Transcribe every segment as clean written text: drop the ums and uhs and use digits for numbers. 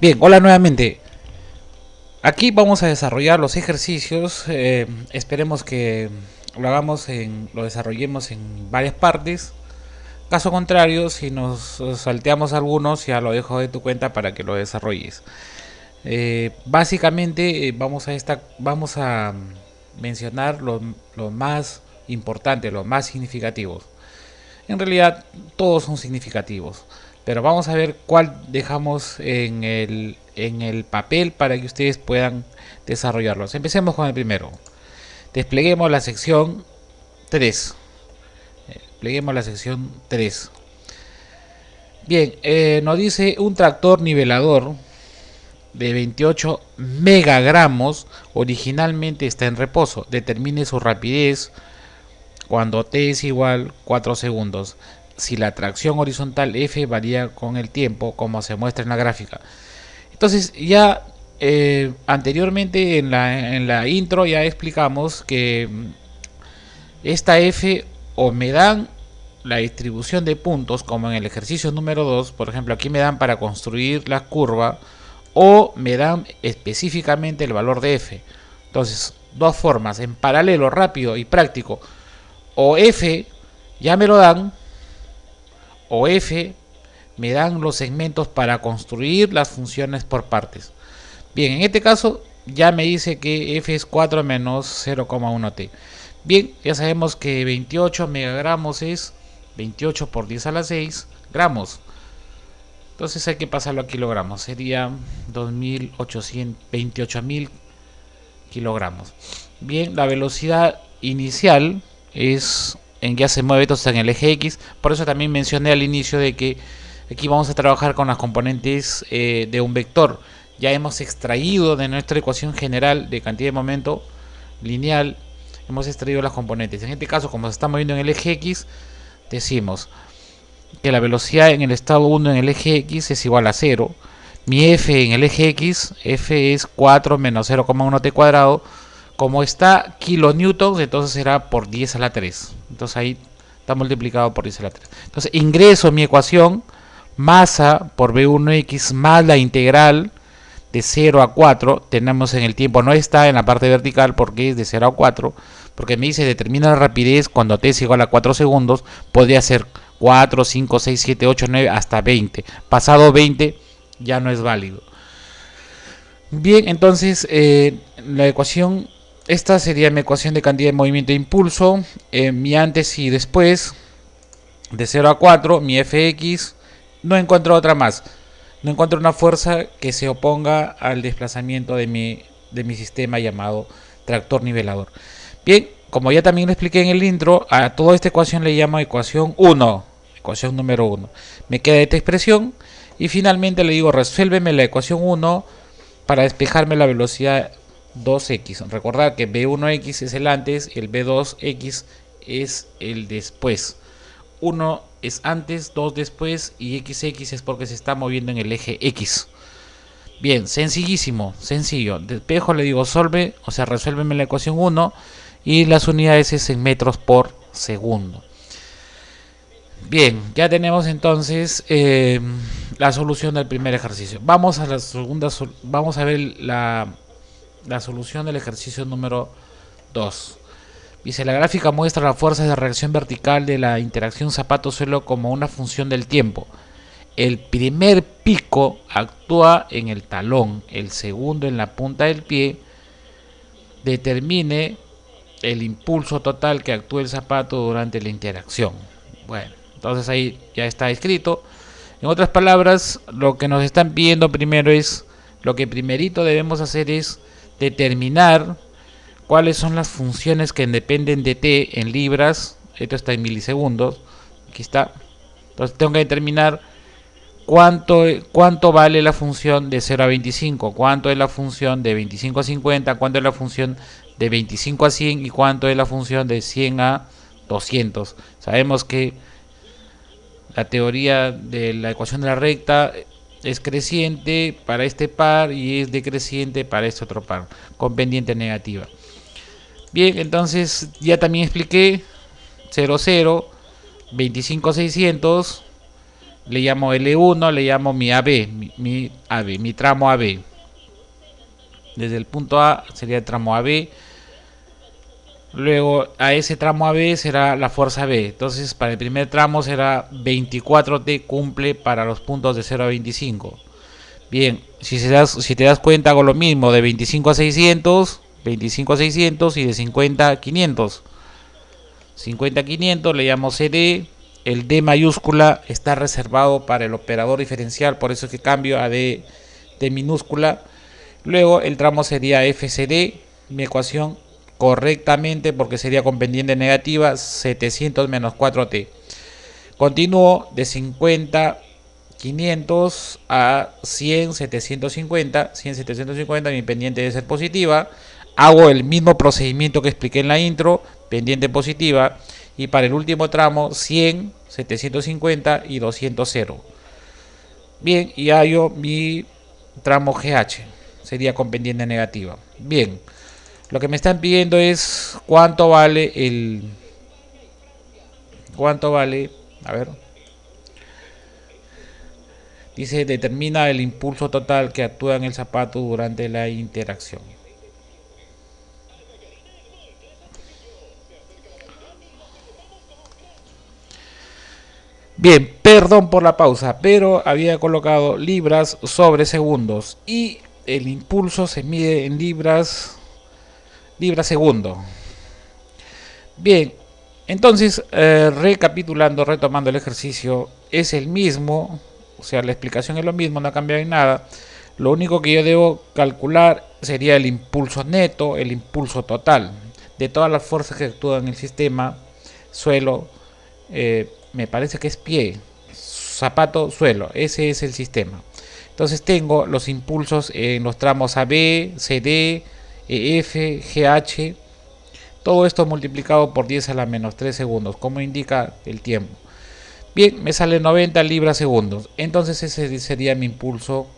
Bien, hola nuevamente. Aquí vamos a desarrollar los ejercicios. Esperemos que lo desarrollemos en varias partes. Caso contrario, si nos salteamos algunos, ya lo dejo de tu cuenta para que lo desarrolles. Básicamente vamos a mencionar lo más importante, los más significativos. En realidad todos son significativos, pero vamos a ver cuál dejamos en el papel para que ustedes puedan desarrollarlos. Empecemos con el primero. Despleguemos la sección 3. Despleguemos la sección 3. Bien, nos dice un tractor nivelador de 28 megagramos originalmente está en reposo. Determine su rapidez cuando t es igual 4 segundos. Si la tracción horizontal F varía con el tiempo, como se muestra en la gráfica. Entonces ya anteriormente en la intro ya explicamos que esta F o me dan la distribución de puntos, como en el ejercicio número 2, por ejemplo, aquí me dan para construir la curva, o me dan específicamente el valor de F. Entonces, dos formas, en paralelo, rápido y práctico. O F ya me lo dan, o F me dan los segmentos para construir las funciones por partes. Bien, en este caso ya me dice que F es 4 menos 0,1t. Bien, ya sabemos que 28 megagramos es 28 por 10 a la 6 gramos. Entonces hay que pasarlo a kilogramos. Sería 28.000 kilogramos. Bien, la velocidad inicial es en que se mueve, entonces en el eje X. Por eso también mencioné al inicio de que aquí vamos a trabajar con las componentes de un vector. Ya hemos extraído de nuestra ecuación general de cantidad de momento lineal, hemos extraído las componentes. En este caso, como se está moviendo en el eje X, decimos que la velocidad en el estado 1 en el eje X es igual a 0. Mi F en el eje X, F es 4 menos 0,1t cuadrado. Como está kilonewtons, entonces será por 10 a la 3. Entonces ahí está multiplicado por 10 a la 3. Entonces ingreso mi ecuación, masa por V1x más la integral de 0 a 4. Tenemos en el tiempo, no está en la parte vertical porque es de 0 a 4. Porque me dice determina la rapidez cuando t es igual a 4 segundos. Podría ser 4, 5, 6, 7, 8, 9 hasta 20. Pasado 20 ya no es válido. Bien, entonces la ecuación, esta sería mi ecuación de cantidad de movimiento de impulso, mi antes y después, de 0 a 4, mi Fx, no encuentro otra más. No encuentro una fuerza que se oponga al desplazamiento de mi sistema llamado tractor nivelador. Bien, como ya también lo expliqué en el intro, a toda esta ecuación le llamo ecuación 1, ecuación número 1. Me queda esta expresión y finalmente le digo resuélveme la ecuación 1 para despejarme la velocidad 2x. Recordad que b1x es el antes, el b2x es el después. 1 es antes, 2 después y xx es porque se está moviendo en el eje X. Bien, sencillísimo, sencillo. Despejo, le digo solve, o sea, resuélveme la ecuación 1 y las unidades es en metros por segundo. Bien, ya tenemos entonces la solución del primer ejercicio. Vamos a la segunda, vamos a ver la solución del ejercicio número 2. Dice, la gráfica muestra las fuerzas de reacción vertical de la interacción zapato-suelo como una función del tiempo. El primer pico actúa en el talón, el segundo en la punta del pie. Determine el impulso total que actúa el zapato durante la interacción. Bueno, entonces ahí ya está escrito. En otras palabras, lo que nos están pidiendo primero es, lo que primerito debemos hacer es determinar cuáles son las funciones que dependen de t en libras. Esto está en milisegundos. Aquí está. Entonces tengo que determinar cuánto vale la función de 0 a 25, cuánto es la función de 25 a 50, cuánto es la función de 25 a 100 y cuánto es la función de 100 a 200. Sabemos que la teoría de la ecuación de la recta es creciente para este par y es decreciente para este otro par, con pendiente negativa. Bien, entonces ya también expliqué 0, 0, 25, 600 le llamo L1, le llamo mi AB, mi tramo AB. Desde el punto A sería el tramo AB. Luego a ese tramo AB será la fuerza B. Entonces para el primer tramo será 24T cumple para los puntos de 0 a 25. Bien, si te das cuenta hago lo mismo de 25 a 600, 25 a 600 y de 50 a 500. 50 a 500 le llamo CD. El D mayúscula está reservado para el operador diferencial, por eso es que cambio a D minúscula. Luego el tramo sería FCD, mi ecuación correctamente porque sería con pendiente negativa 700 menos 4T. Continúo de 50 500 a 100 750, 100 750, mi pendiente debe ser positiva. Hago el mismo procedimiento que expliqué en la intro, pendiente positiva, y para el último tramo 100 750 y 200 0. Bien, y hallo mi tramo GH, sería con pendiente negativa. Bien, lo que me están pidiendo es cuánto vale a ver, dice determina el impulso total que actúa en el zapato durante la interacción. Bien, perdón por la pausa, pero había colocado libras sobre segundos y el impulso se mide en libras segundo. Bien, entonces recapitulando, retomando el ejercicio, es el mismo, o sea, la explicación es lo mismo, no ha cambiado en nada. Lo único que yo debo calcular sería el impulso neto, el impulso total de todas las fuerzas que actúan en el sistema, suelo, me parece que es pie, zapato, suelo, ese es el sistema. Entonces tengo los impulsos en los tramos AB, CD, EF, GH, todo esto multiplicado por 10 a la menos 3 segundos, como indica el tiempo. Bien, me sale 90 libras segundos. Entonces ese sería mi impulso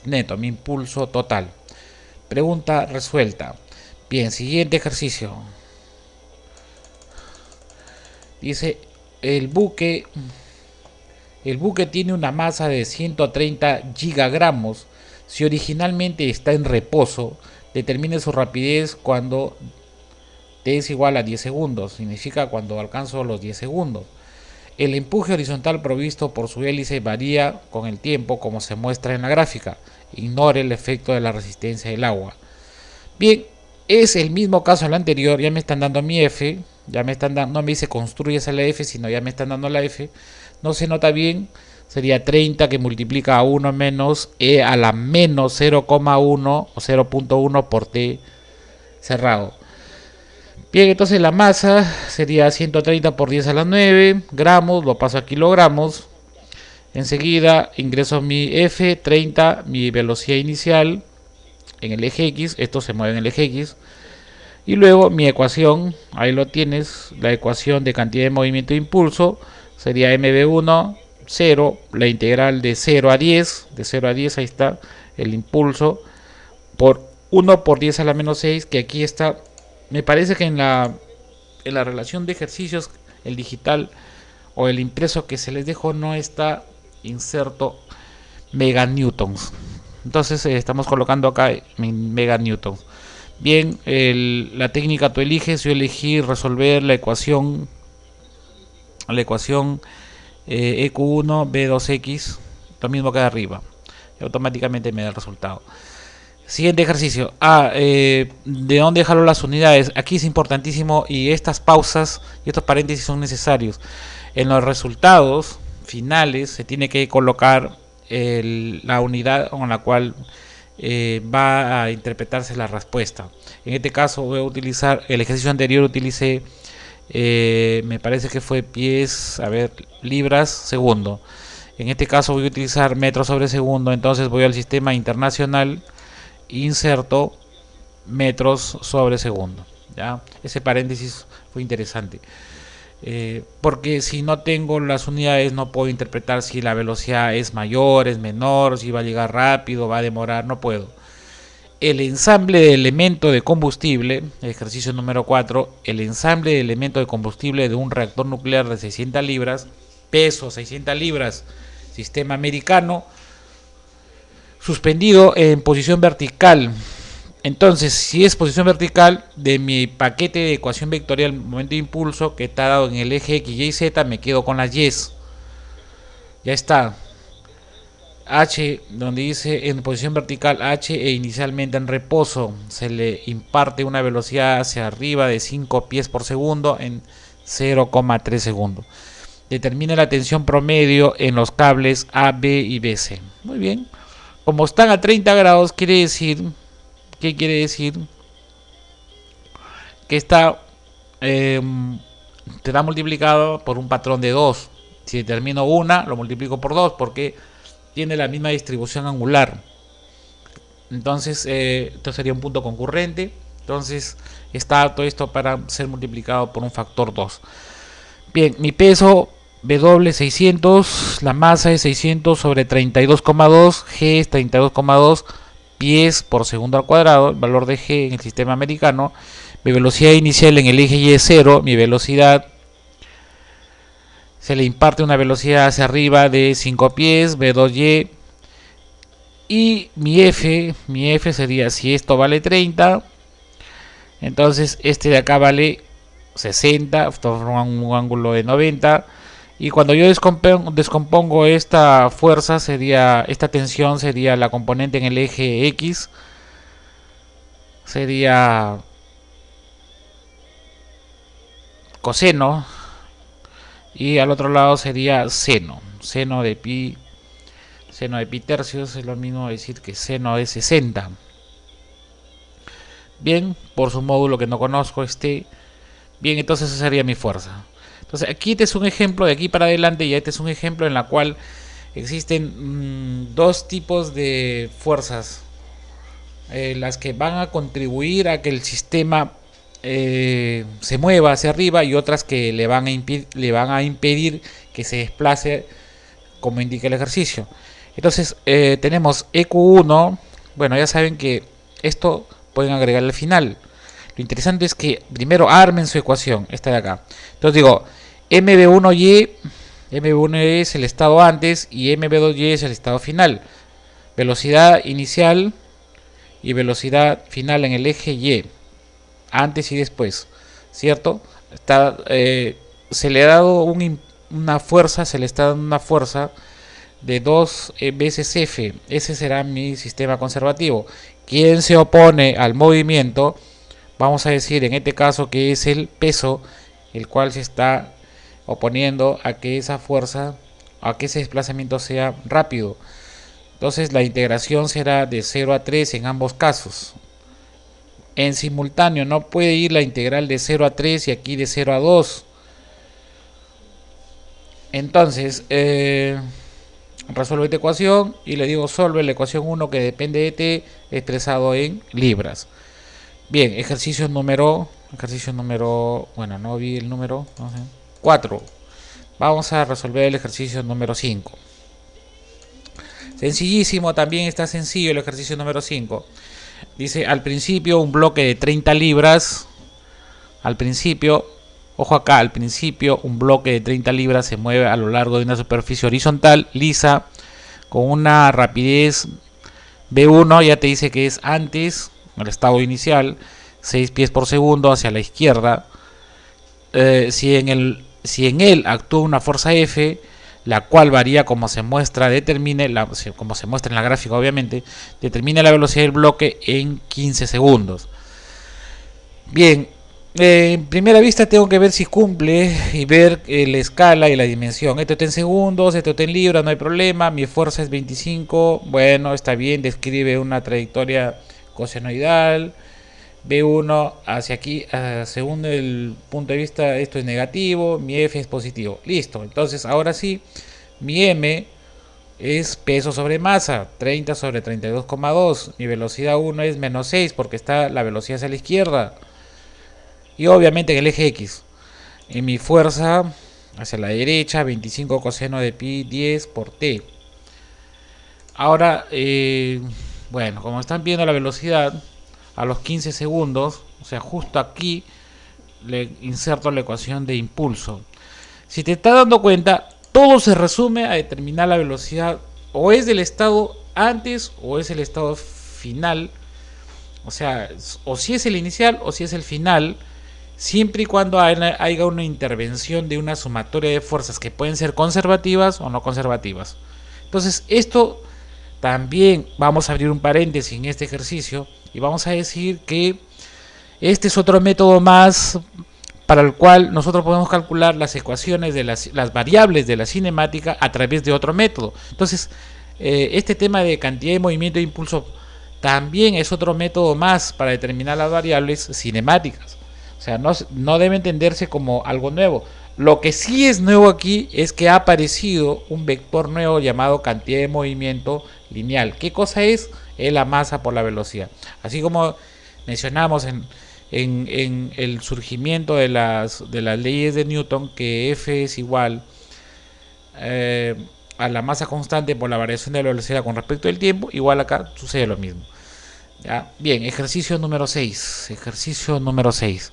neto, mi impulso total. Pregunta resuelta. Bien, siguiente ejercicio. Dice, el buque tiene una masa de 130 gigagramos. Si originalmente está en reposo, determine su rapidez cuando T es igual a 10 segundos. Significa cuando alcanzo los 10 segundos. El empuje horizontal provisto por su hélice varía con el tiempo, como se muestra en la gráfica. Ignore el efecto de la resistencia del agua. Bien, es el mismo caso al anterior. Ya me están dando mi F. Ya me están dando, no me dice construyes a la F, sino ya me están dando la F. No se nota bien. Sería 30 que multiplica a 1 menos E a la menos 0,1 o 0.1 por T cerrado. Bien, entonces la masa sería 130 por 10 a la 9 gramos, lo paso a kilogramos. Enseguida ingreso mi F, 30, mi velocidad inicial en el eje X, esto se mueve en el eje X. Y luego mi ecuación, ahí lo tienes, la ecuación de cantidad de movimiento de impulso, sería mv1, 0, la integral de 0 a 10, de 0 a 10, ahí está el impulso, por 1 por 10 a la menos 6, que aquí está. Me parece que en la relación de ejercicios, el digital o el impreso que se les dejó no está inserto meganewtons. Entonces estamos colocando acá meganewtons. Bien, la técnica tú eliges. Yo elegí resolver la ecuación EQ1 B2X, lo mismo que de arriba, y automáticamente me da el resultado. Siguiente ejercicio. ¿De dónde dejaron las unidades? Aquí es importantísimo y estas pausas y estos paréntesis son necesarios. En los resultados finales se tiene que colocar la unidad con la cual va a interpretarse la respuesta. En este caso voy a utilizar, el ejercicio anterior utilicé, me parece que fue pies, libras segundo. En este caso voy a utilizar metros sobre segundo, entonces voy al sistema internacional, inserto metros sobre segundo. ¿Ya? Ese paréntesis fue interesante, porque si no tengo las unidades no puedo interpretar si la velocidad es mayor, es menor, si va a llegar rápido, va a demorar, no puedo. El ensamble de elemento de combustible, ejercicio número 4, el ensamble de elemento de combustible de un reactor nuclear de 600 libras peso 600 libras, sistema americano, suspendido en posición vertical. Entonces, si es posición vertical de mi paquete de ecuación vectorial momento de impulso que está dado en el eje X, Y, Z, me quedo con las Y. Ya está. H, donde dice en posición vertical H e inicialmente en reposo, se le imparte una velocidad hacia arriba de 5 pies por segundo en 0,3 segundos. Determina la tensión promedio en los cables A, B y BC. Muy bien. Como están a 30 grados, quiere decir, ¿qué quiere decir? Que está te da multiplicado por un patrón de 2. Si determino una, lo multiplico por 2 porque tiene la misma distribución angular. Entonces, esto sería un punto concurrente. Entonces, está todo esto para ser multiplicado por un factor 2. Bien, mi peso W 600, la masa es 600 sobre 32,2, G es 32,2 pies por segundo al cuadrado, el valor de G en el sistema americano. Mi velocidad inicial en el eje Y es 0, mi velocidad se le imparte una velocidad hacia arriba de 5 pies, V2Y, y mi F sería, si esto vale 30, entonces este de acá vale 60, forma un ángulo de 90. Y cuando yo descompongo esta fuerza, esta tensión sería la componente en el eje X, sería coseno, y al otro lado sería seno de pi tercios, es lo mismo decir que seno de 60. Bien, por su módulo que no conozco, bien, entonces esa sería mi fuerza. Entonces aquí este es un ejemplo, de aquí para adelante, y este es un ejemplo en la cual existen dos tipos de fuerzas, las que van a contribuir a que el sistema se mueva hacia arriba, y otras que le van a impedir que se desplace como indica el ejercicio. Entonces tenemos EQ1, bueno, ya saben que esto pueden agregar al final. Lo interesante es que primero armen su ecuación, esta de acá. Entonces digo, MB1Y es el estado antes y MB2Y es el estado final. Velocidad inicial y velocidad final en el eje Y, antes y después, ¿cierto? Se le ha dado una fuerza, se le está dando una fuerza de 2 veces F. Ese será mi sistema conservativo. ¿Quién se opone al movimiento? Vamos a decir en este caso que es el peso, el cual se está oponiendo a que esa fuerza, a que ese desplazamiento sea rápido. Entonces la integración será de 0 a 3 en ambos casos. En simultáneo no puede ir la integral de 0 a 3 y aquí de 0 a 2. Entonces resuelvo esta ecuación y le digo solve la ecuación 1 que depende de t expresado en libras. Bien, ejercicio número, bueno, no vi el número, 4. Vamos a resolver el ejercicio número 5. Sencillísimo, también está sencillo el ejercicio número 5. Dice, al principio un bloque de 30 libras, ojo acá, al principio un bloque de 30 libras se mueve a lo largo de una superficie horizontal, lisa, con una rapidez V1, ya te dice que es antes, el estado inicial, 6 pies por segundo hacia la izquierda. Si en él actúa una fuerza F, la cual varía como se muestra, como se muestra en la gráfica obviamente, determina la velocidad del bloque en 15 segundos. Bien, en primera vista tengo que ver si cumple y ver la escala y la dimensión. Esto está en segundos, esto está en libras, no hay problema. Mi fuerza es 25, bueno, está bien, describe una trayectoria cosenoidal. B1 hacia aquí, según el punto de vista, esto es negativo, mi F es positivo. Listo, entonces ahora sí, mi M es peso sobre masa, 30 sobre 32,2. Mi velocidad 1 es menos 6 porque está la velocidad hacia la izquierda. Y obviamente en el eje X. Y mi fuerza hacia la derecha, 25 coseno de pi 10 por t. Ahora, bueno, como están viendo la velocidad a los 15 segundos, o sea, justo aquí le inserto la ecuación de impulso. Si te estás dando cuenta, todo se resume a determinar la velocidad, o es del estado antes o es el estado final, o sea, o si es el inicial o si es el final, siempre y cuando haya una intervención de una sumatoria de fuerzas que pueden ser conservativas o no conservativas. Entonces, esto también vamos a abrir un paréntesis en este ejercicio y vamos a decir que este es otro método más para el cual nosotros podemos calcular las ecuaciones de las variables de la cinemática a través de otro método. Entonces, este tema de cantidad de movimiento e impulso también es otro método más para determinar las variables cinemáticas. O sea, no debe entenderse como algo nuevo. Lo que sí es nuevo aquí es que ha aparecido un vector nuevo llamado cantidad de movimiento lineal. ¿Qué cosa es? Es la masa por la velocidad. Así como mencionamos en el surgimiento de las leyes de Newton, que F es igual a la masa constante por la variación de la velocidad con respecto al tiempo, igual acá sucede lo mismo. ¿Ya? Bien, ejercicio número 6. Ejercicio número 6.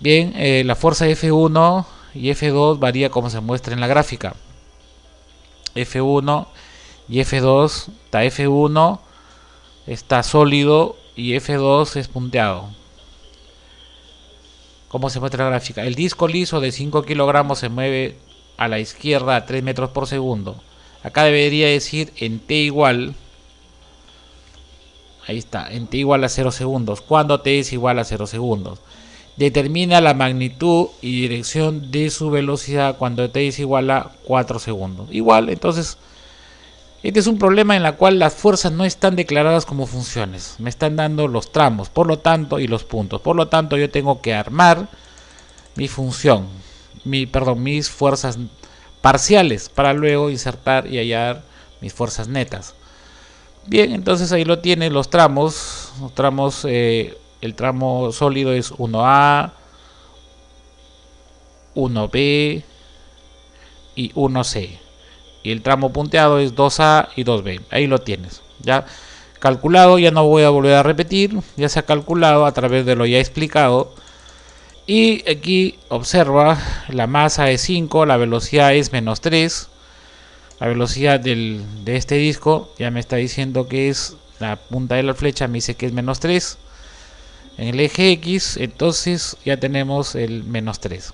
Bien, la fuerza F1 y F2 varía como se muestra en la gráfica. F1 y F2, está F1 está sólido y F2 es punteado. ¿Cómo se muestra la gráfica? El disco liso de 5 kilogramos se mueve a la izquierda a 3 metros por segundo. Acá debería decir en t igual. Ahí está, en t igual a 0 segundos. Cuando t es igual a 0 segundos. Determina la magnitud y dirección de su velocidad cuando t es igual a 4 segundos. Igual, entonces, este es un problema en el cual las fuerzas no están declaradas como funciones. Me están dando los tramos, por lo tanto, y los puntos. Por lo tanto, yo tengo que armar mi función, mis fuerzas parciales para luego insertar y hallar mis fuerzas netas. Bien, entonces ahí lo tiene los tramos. El tramo sólido es 1A, 1B y 1C. Y el tramo punteado es 2A y 2B. Ahí lo tienes. Ya calculado, ya no voy a volver a repetir. Ya se ha calculado a través de lo ya explicado. Y aquí observa, la masa es 5, la velocidad es menos 3. La velocidad de este disco ya me está diciendo que es, la punta de la flecha me dice que es menos 3. En el eje X, entonces ya tenemos el menos 3.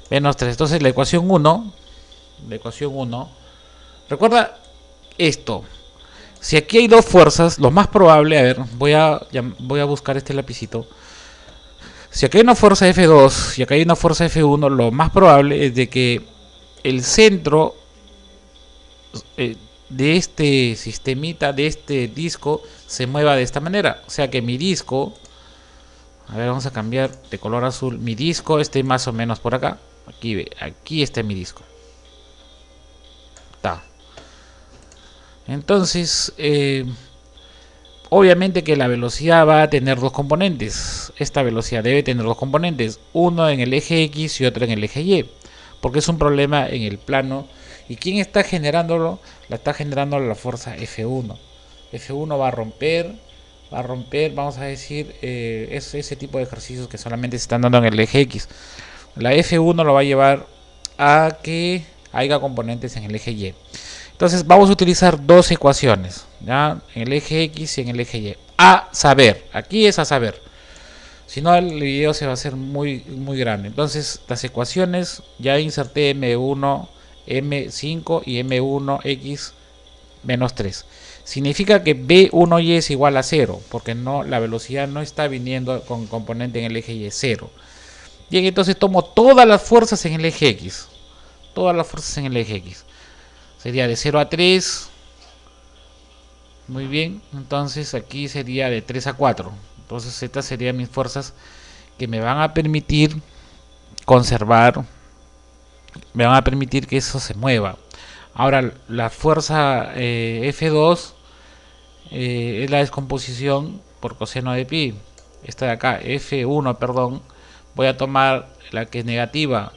Menos 3. Entonces la ecuación 1, recuerda esto. Si aquí hay dos fuerzas, lo más probable, a ver, voy a buscar este lapicito. Si aquí hay una fuerza F2 y acá hay una fuerza F1, lo más probable es de que el centro de este sistemita, de este disco, se mueva de esta manera. O sea que mi disco, a ver, vamos a cambiar de color azul. Mi disco esté más o menos por acá. Aquí está mi disco. Está. Entonces, obviamente que la velocidad va a tener dos componentes. Esta velocidad debe tener dos componentes. Uno en el eje X y otro en el eje Y. Porque es un problema en el plano. ¿Y quién está generándolo? La está generando la fuerza F1. F1 va a romper, vamos a decir, es ese tipo de ejercicios que solamente se están dando en el eje X. La F1 lo va a llevar a que haya componentes en el eje Y. Entonces vamos a utilizar dos ecuaciones, ¿ya? En el eje X y en el eje Y. A saber, aquí es a saber. Si no, el video se va a hacer muy grande. Entonces, las ecuaciones, ya inserté M1, M5 y M1X menos 3. Significa que B1Y es igual a 0, porque no, la velocidad no está viniendo con componente en el eje Y, 0. Bien, entonces tomo todas las fuerzas en el eje X. Todas las fuerzas en el eje X. Sería de 0 a 3. Muy bien, entonces aquí sería de 3 a 4. Entonces estas serían mis fuerzas que me van a permitir conservar, me van a permitir que eso se mueva. Ahora la fuerza F2 es la descomposición por coseno de pi. Esta de acá, F1, perdón, voy a tomar la que es negativa.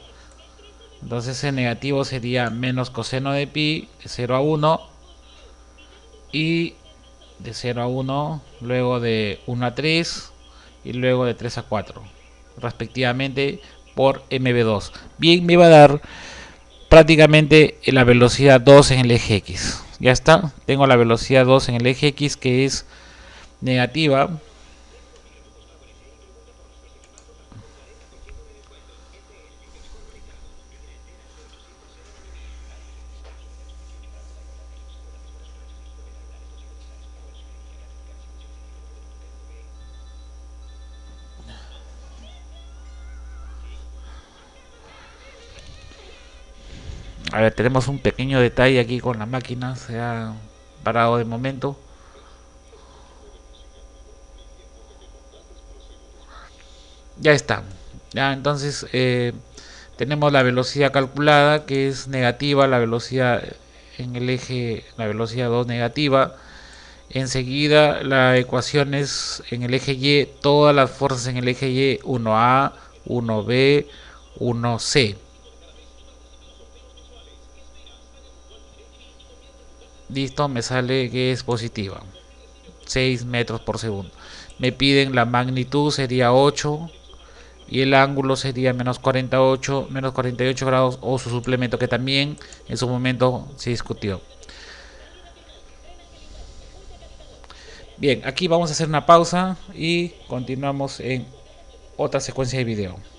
Entonces el negativo sería menos coseno de pi de 0 a 1 y de 0 a 1, luego de 1 a 3 y luego de 3 a 4 respectivamente, por mv2. Bien, me va a dar prácticamente la velocidad 2 en el eje X. Ya está, tengo la velocidad 2 en el eje X, que es negativa. A ver, tenemos un pequeño detalle aquí con la máquina, se ha parado de momento. Ya está. Ya, entonces tenemos la velocidad calculada, que es negativa, la velocidad en el eje, la velocidad 2 negativa. Enseguida la ecuación es en el eje Y, todas las fuerzas en el eje Y, 1A, 1B, 1C. Listo, me sale que es positiva, 6 metros por segundo. Me piden la magnitud, sería 8, y el ángulo sería menos 48 grados, o su suplemento, que también en su momento se discutió. Bien, aquí vamos a hacer una pausa y continuamos en otra secuencia de video.